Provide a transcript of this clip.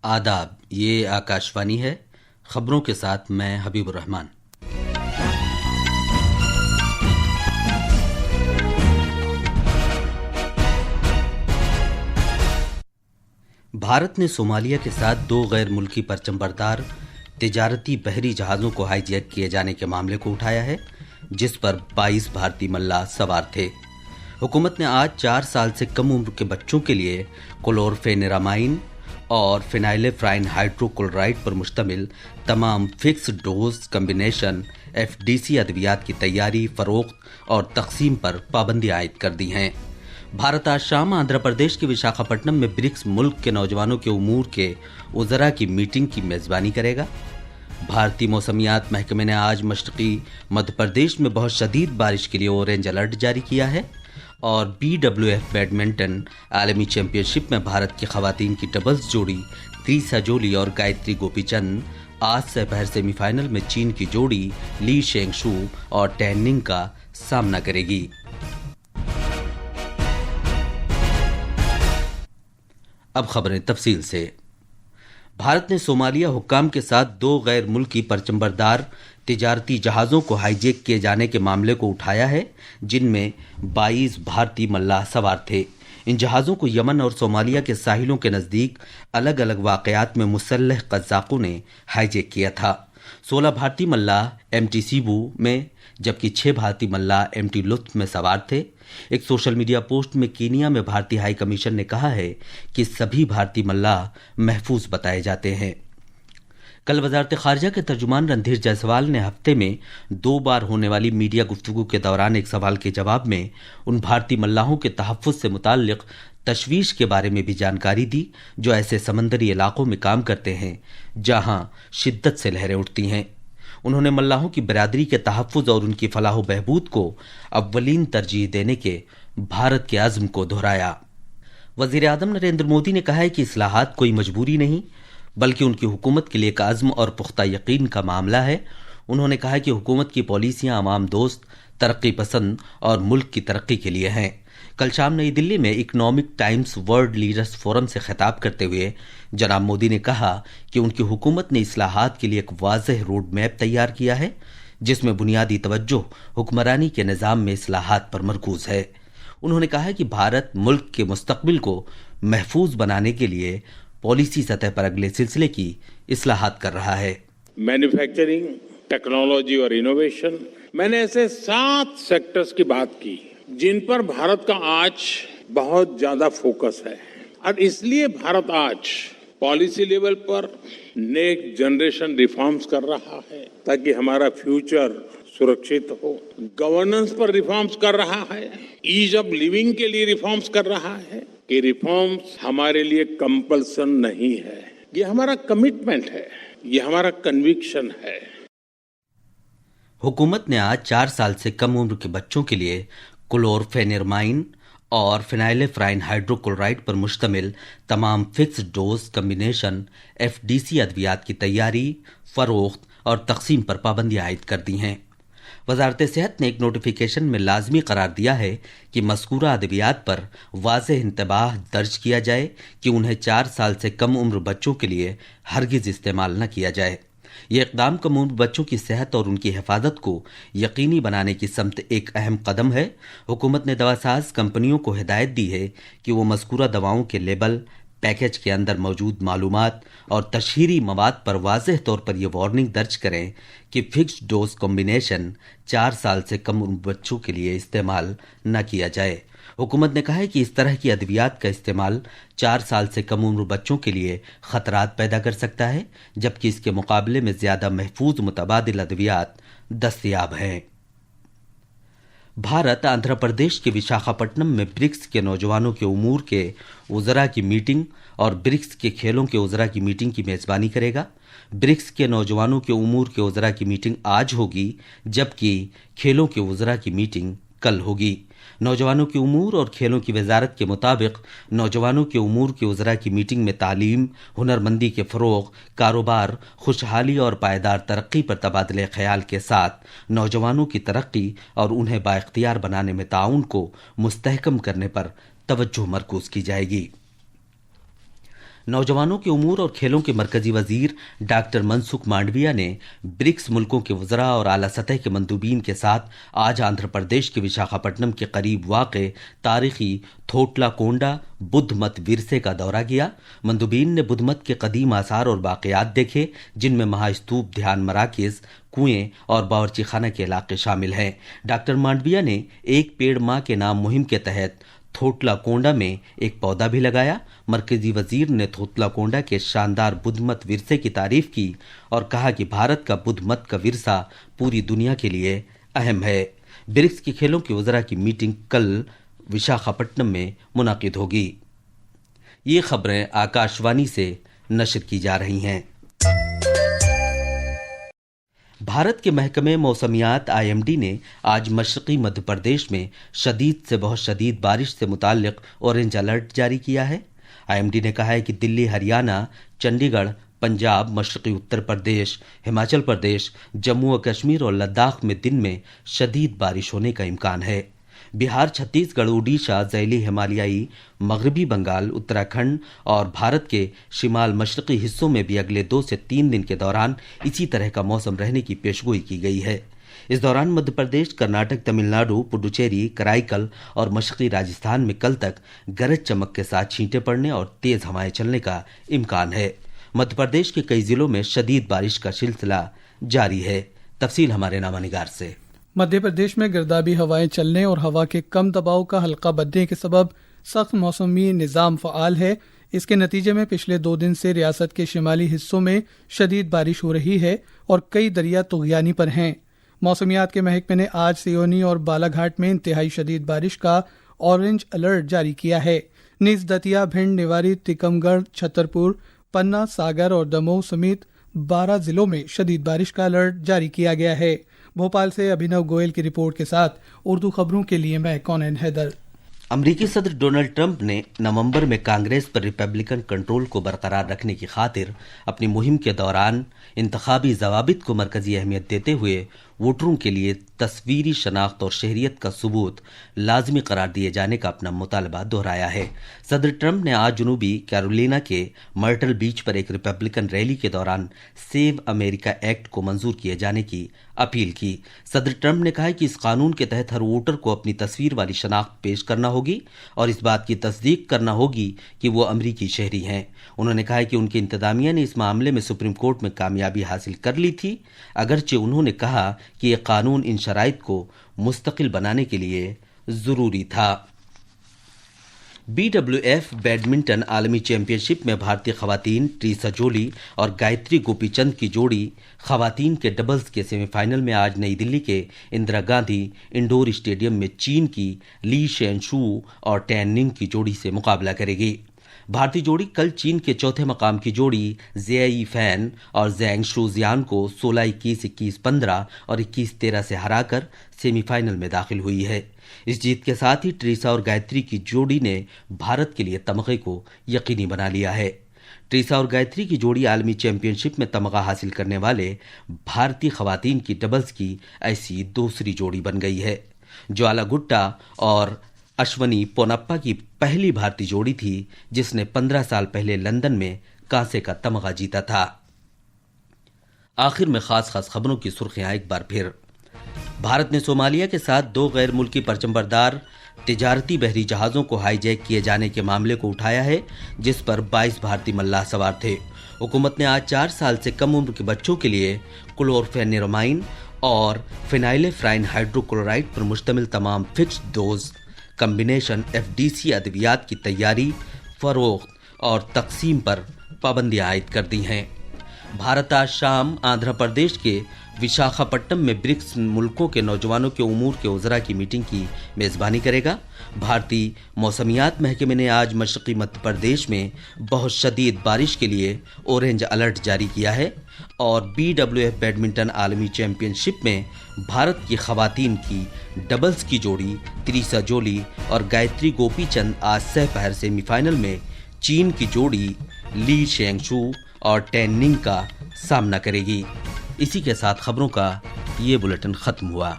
आदाब, ये आकाशवाणी है। खबरों के साथ मैं हबीब रहमान। भारत ने सोमालिया के साथ 2 गैर मुल्की परचमबरदार तिजारती बहरी जहाज़ों को हाईजैक किए जाने के मामले को उठाया है, जिस पर 22 भारतीय मल्लाह सवार थे। हुकूमत ने आज 4 साल से कम उम्र के बच्चों के लिए क्लोरफेनिरामाइन और फिनाइलेफ्राइन हाइड्रोक्लोराइड पर मुश्तमिल तमाम फिक्स डोज कम्बिनेशन FDC अद्वियात की तैयारी, फरोख्त और तकसीम पर पाबंदी आयद कर दी हैं। भारत आज शाम आंध्र प्रदेश के विशाखापट्टनम में ब्रिक्स मुल्क के नौजवानों के उमूर के उज़रा की मीटिंग की मेज़बानी करेगा। भारतीय मौसमियात महकमे ने आज मशरक़ी मध्य प्रदेश में बहुत शदीद बारिश के लिए ऑरेंज अलर्ट जारी किया है और BWF बैडमिंटन आलमी चैंपियनशिप में भारत की खवातीन की डबल्स जोड़ी त्रिसा जोली और गायत्री गोपीचंद आज से दोपहर सेमीफाइनल में चीन की जोड़ी ली शेंगशू और टैनिंग का सामना करेगी। अब खबरें तफसील से। भारत ने सोमालिया हुक्काम के साथ 2 गैर मुल्की परचमबरदार तिजारती जहाज़ों को हाईजैक किए जाने के मामले को उठाया है, जिनमें 22 भारतीय मल्लाह सवार थे। इन जहाज़ों को यमन और सोमालिया के साहिलों के नज़दीक अलग अलग वाक़यात में मुसल्लह कज़ाक़ों ने हाईजैक किया था। 16 भारतीय मल्लाह MT सीबू में जबकि 6 भारतीय मल्लाह MT लुत्फ़ में सवार थे। एक सोशल मीडिया पोस्ट में कीनिया में भारतीय हाई कमीशन ने कहा है कि सभी भारतीय मल्लाह महफूज बताए जाते हैं। कल वज़ारत ख़ारिजा के तर्जुमान रणधीर जायसवाल ने हफ्ते में 2 बार होने वाली मीडिया गुफ्तगू के दौरान एक सवाल के जवाब में उन भारतीय मल्लाहों के तहफ़्फ़ुज़ से मुताल्लिक़ तशवीश के बारे में भी जानकारी दी जो ऐसे समंदरी इलाकों में काम करते हैं जहां शिद्दत से लहरें उठती हैं। उन्होंने मल्लाहों की बरादरी के तहफ़्फ़ुज़ और उनकी फलाह व बहबूद को अव्वलीन तरजीह देने के भारत के अज़्म को दोहराया। वज़ीर आज़म नरेंद्र मोदी ने कहा है कि इस्लाहात कोई मजबूरी नहीं बल्कि उनकी हुकूमत के लिए एक आज़्म और पुख्ता यकीन का मामला है। उन्होंने कहा कि हुकूमत की पॉलिसियां अवाम दोस्त, तरक्की पसंद और मुल्क की तरक्की के लिए हैं। कल शाम नई दिल्ली में economic times world leaders forum से खिताब करते हुए जनाब मोदी ने कहा कि उनकी हुकूमत ने इस्लाहात के लिए एक वाज़ेह रोड मैप तैयार किया है, जिसमें बुनियादी तवज्जो हुक्मरानी के निज़ाम में इस्लाहात पर मरकूज है। उन्होंने कहा कि भारत मुल्क के मुस्तकबिल को महफूज बनाने के लिए पॉलिसी सतह पर अगले सिलसिले की इस्लाहात कर रहा है। मैन्युफैक्चरिंग, टेक्नोलॉजी और इनोवेशन, मैंने ऐसे 7 सेक्टर्स की बात की जिन पर भारत का आज बहुत ज्यादा फोकस है और इसलिए भारत आज पॉलिसी लेवल पर नेक्स्ट जनरेशन रिफॉर्म्स कर रहा है ताकि हमारा फ्यूचर सुरक्षित हो। गवर्नेंस पर रिफॉर्म्स कर रहा है, ईज ऑफ लिविंग के लिए रिफॉर्म्स कर रहा है। ये रिफॉर्म्स हमारे लिए कंपल्सन नहीं है, ये हमारा कमिटमेंट है, ये हमारा कन्विक्शन है। हुकूमत ने आज 4 साल से कम उम्र के बच्चों के लिए क्लोरफेनिरामाइन और फिनाइलेफ्राइन हाइड्रोक्लोराइड पर मुश्तमिल तमाम फिक्स डोज कम्बिनेशन FDC अद्वियात की तैयारी, फरोख्त और तकसीम पर पाबंदी आयद कर दी हैं। वजारत सेहत ने एक नोटिफिकेशन में लाजमी करार दिया है कि मज़कूरा अद्वियात पर वाज़ेह इंतबाह दर्ज किया जाए कि उन्हें 4 साल से कम उम्र बच्चों के लिए हरगिज़ इस्तेमाल न किया जाए। ये इक़दाम कम उम्र बच्चों की सेहत और उनकी हिफाजत को यकीनी बनाने की समत एक अहम कदम है। हुकूमत ने दवासाज कंपनियों को हिदायत दी है कि वो मज़कूरा दवाओं के लेबल, पैकेज के अंदर मौजूद मालूमात और तशहीरी मवाद पर वाज़ेह तौर पर यह वार्निंग दर्ज करें कि फिक्स डोज कॉम्बिनेशन 4 साल से कम उम्र बच्चों के लिए इस्तेमाल न किया जाए। हुकूमत ने कहा है कि इस तरह की अद्वियात का इस्तेमाल 4 साल से कम उम्र बच्चों के लिए खतरात पैदा कर सकता है, जबकि इसके मुकाबले में ज़्यादा महफूज मुतबादिल अद्वियात दस्तयाब हैं। भारत आंध्र प्रदेश के विशाखापट्टनम में ब्रिक्स के नौजवानों के उमूर के उज़रा की मीटिंग और ब्रिक्स के खेलों के उज़रा की मीटिंग की मेज़बानी करेगा। ब्रिक्स के नौजवानों के उमूर के उज़रा की मीटिंग आज होगी, जबकि खेलों के उज़रा की मीटिंग कल होगी। नौजवानों के उमूर और खेलों की वजारत के मुताबिक नौजवानों के उमूर के उज़रा की मीटिंग में तालीम, हुनरमंदी के फ़रोग़, कारोबार, खुशहाली और पायदार तरक्की पर तबादले ख्याल के साथ नौजवानों की तरक्की और उन्हें बाइख्तियार बनाने में ताउन को मुस्तहकम करने पर तवज्जो मरकूज़ की जाएगी। नौजवानों के उमूर और खेलों के मरकजी वजीर डॉक्टर मनसुख मांडविया ने ब्रिक्स मुल्कों के वज़रा और आला सतह के मंदूबीन के साथ आज आंध्र प्रदेश के विशाखापट्टनम के करीब वाक़े तारीखी थोटलाकोंडा बुद्ध मत विरसे का दौरा किया। मंदूबीन ने बुद्ध मत के कदीम आसार और वाक़यात देखे, जिनमें महास्तूप, ध्यान मराकिज, कुएं और बावर्ची खाना के इलाके शामिल हैं। डॉक्टर मांडविया ने एक पेड़ माँ के नाम मुहिम के तहत थोटलाकोंडा में एक पौधा भी लगाया। मरकजी वजीर ने थोटलाकोंडा के शानदार बुद्ध मत विरसे की तारीफ की और कहा कि भारत का बुद्ध मत का विरसा पूरी दुनिया के लिए अहम है। ब्रिक्स के खेलों की वज़रा की मीटिंग कल विशाखापट्टनम में मुनाकिद होगी। ये खबरें आकाशवाणी से नशर की जा रही हैं। भारत के महकमे मौसमियात IMD ने आज मशरक़ी मध्य प्रदेश में शदीद से बहुत शदीद बारिश से मुताल्लिक़ ऑरेंज अलर्ट जारी किया है। IMD ने कहा है कि दिल्ली, हरियाणा, चंडीगढ़, पंजाब, मशरक़ी उत्तर प्रदेश, हिमाचल प्रदेश, जम्मू और कश्मीर और लद्दाख में दिन में शदीद बारिश होने का इम्कान है। बिहार, छत्तीसगढ़, उड़ीसा, ज़ैली हिमालयाई, मगरबी बंगाल, उत्तराखंड और भारत के शिमाल मशरक़ी हिस्सों में भी अगले 2 से 3 दिन के दौरान इसी तरह का मौसम रहने की पेशगोई की गई है। इस दौरान मध्य प्रदेश, कर्नाटक, तमिलनाडु, पुडुचेरी, कराईकल और मशरक़ी राजस्थान में कल तक गरज चमक के साथ छींटे पड़ने और तेज़ हवाएं चलने का इम्कान है। मध्य प्रदेश के कई जिलों में शदीद बारिश का सिलसिला जारी है। तफसील हमारे नामानिगार से। मध्य प्रदेश में गिरदाबी हवाएं चलने और हवा के कम दबाव का हल्का बनने के सबब सख्त मौसमी निज़ाम फ़आल है। इसके नतीजे में पिछले 2 दिन से रियासत के शिमाली हिस्सों में शदीद बारिश हो रही है और कई दरिया तुग़यानी पर हैं। मौसमियात के महकमे ने आज सियोनी और बालाघाट में इंतहाई शदीद बारिश का ऑरेंज अलर्ट जारी किया है। नीज, दतिया, भिंड, निवाड़ी, टीकमगढ़, छतरपुर, पन्ना, सागर और दमोह समेत 12 जिलों में शदीद बारिश का अलर्ट जारी किया गया है। भोपाल से अभिनव गोयल की रिपोर्ट के साथ उर्दू खबरों के लिए मैं कौनैन हैदर। अमरीकी सदर डोनाल्ड ट्रंप ने नवंबर में कांग्रेस पर रिपब्लिकन कंट्रोल को बरकरार रखने की खातिर अपनी मुहिम के दौरान इंतखाबी ज़वाबित को मरकजी अहमियत देते हुए वोटरों के लिए तस्वीरी शनाख्त और शहरियत का सबूत लाजमी करार दिए जाने का अपना मुतालबा दोहराया है। सदर ट्रंप ने आज जनूबी कैरोलिना के मर्टल बीच पर एक रिपब्लिकन रैली के दौरान सेव अमेरिका एक्ट को मंजूर किए जाने की अपील की। सदर ट्रंप ने कहा कि इस कानून के तहत हर वोटर को अपनी तस्वीर वाली शनाख्त पेश करना होगी और इस बात की तस्दीक करना होगी कि वो अमरीकी शहरी हैं। उन्होंने कहा कि उनकी इंतजामिया ने इस मामले में सुप्रीम कोर्ट में कामयाबी हासिल कर ली थी, अगरचे उन्होंने कहा कि यह कानून इन शराइत को मुस्तकिल बनाने के लिए ज़रूरी था। BWF बैडमिंटन आलमी चैंपियनशिप में भारतीय खवातीन ट्रीसा जोली और गायत्री गोपीचंद की जोड़ी खवातीन के डबल्स के सेमीफाइनल में आज नई दिल्ली के इंदिरा गांधी इंडोर स्टेडियम में चीन की ली शेनशू और टैन निंग की जोड़ी से मुकाबला करेगी। भारतीय जोड़ी कल चीन के चौथे मकाम की जोड़ी ज़ेई फैन और ज़ैंग शूजियान को 16-21, 21-15 और 21-13 से हराकर सेमीफाइनल में दाखिल हुई है। इस जीत के साथ ही ट्रीसा और गायत्री की जोड़ी ने भारत के लिए तमगे को यकीनी बना लिया है। ट्रीसा और गायत्री की जोड़ी आलमी चैंपियनशिप में तमगा हासिल करने वाले भारतीय खवातीन की डबल्स की ऐसी दूसरी जोड़ी बन गई है। ज्वाला गुट्टा और अश्वनी पोनप्पा की पहली भारतीय जोड़ी थी जिसने 15 साल पहले लंदन में कांसे का तमगा जीता था। आखिर में खास खबरों की सुर्खियां एक बार फिर। भारत ने सोमालिया के साथ 2 गैर मुल्की परचमबरदार तिजारती बहरी जहाज़ों को हाईजैक किए जाने के मामले को उठाया है, जिस पर 22 भारतीय मल्लाह सवार थे। हुकूमत ने आज 4 साल से कम उम्र के बच्चों के लिए क्लोरफेनिरामाइन और फिनाइलेफ्राइन हाइड्रोक्लोराइड पर मुश्तमिल तमाम फिक्स्ड डोज कम्बिनेशन FDC अद्वियात की तैयारी, फरोख्त और तकसीम पर पाबंदियां आयद कर दी हैं। भारत आज शाम आंध्र प्रदेश के विशाखापट्टनम में ब्रिक्स मुल्कों के नौजवानों के उमूर के वज़रा की मीटिंग की मेज़बानी करेगा। भारतीय मौसमियात महकमे ने आज मशरक़ी मध्य प्रदेश में बहुत शदीद बारिश के लिए ऑरेंज अलर्ट जारी किया है और BWF बैडमिंटन आलमी चैंपियनशिप में भारत की खवातीन की डबल्स की जोड़ी त्रिसा जोली और गायत्री गोपीचंद आज सहपहर सेमीफाइनल में चीन की जोड़ी ली शेंगशू और टैन निंग का सामना करेगी। इसी के साथ खबरों का ये बुलेटिन खत्म हुआ।